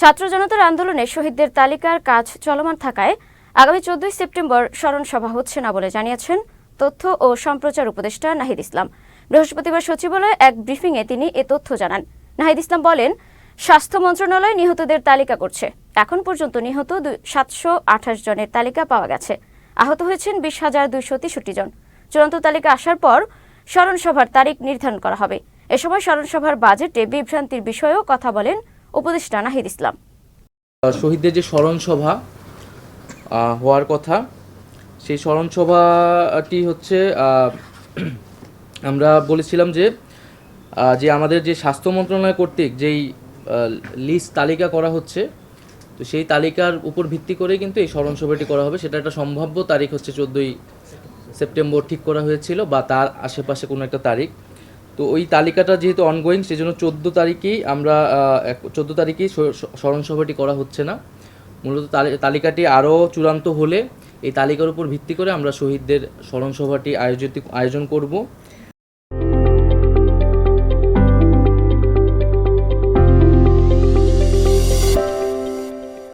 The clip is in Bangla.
ছাত্র জনতার আন্দোলনে শহীদদের তালিকার কাজ চলমান থাকায় আগামী 14 সেপ্টেম্বর স্মরণ সভা হচ্ছে না বলে জানিয়েছেন তথ্য ও সম্প্রচার উপদেষ্টা নাহিদ ইসলাম। বৃহস্পতিবার সচিবালয়ে এক ব্রিফিংয়ে তিনি এ তথ্য জানান। নাহিদ ইসলাম বলেন, স্বাস্থ্য মন্ত্রণালয় নিহতদের তালিকা করছে। এখন পর্যন্ত নিহত 728 জনের তালিকা পাওয়া গেছে। আহত হয়েছেন 20,263 জন। চূড়ান্ত তালিকা আসার পর স্মরণ সভার তারিখ নির্ধারণ করা হবে। এ সময় স্মরণ সভার বাজেটে বিভ্রান্তির বিষয়েও কথা বলেন উপদেষ্টা নাহিদ ইসলাম। শহীদদের যে স্মরণ সভা হওয়ার কথা, সেই স্মরণ সভাটি হচ্ছে আমরা বলেছিলাম যে আমাদের যে স্বাস্থ্য মন্ত্রণালয় কর্তৃক যেই লিস্ট তালিকা করা হচ্ছে, তো সেই তালিকার উপর ভিত্তি করে কিন্তু এই স্মরণ সভাটি করা হবে। সেটা একটা সম্ভাব্য তারিখ হচ্ছে 14 সেপ্টেম্বর ঠিক করা হয়েছিল, বা তার আশেপাশে কোনো একটা তারিখ। তো ওই তালিকাটা যেহেতু অনগোয়িং, সেই জন্য 14 তারিখেই স্মরণ সভাটি করা হচ্ছে না। মূলত তালিকাটি আরও চূড়ান্ত হলে এই তালিকার উপর ভিত্তি করে আমরা শহীদদের স্মরণ সভাটি আয়োজন করব।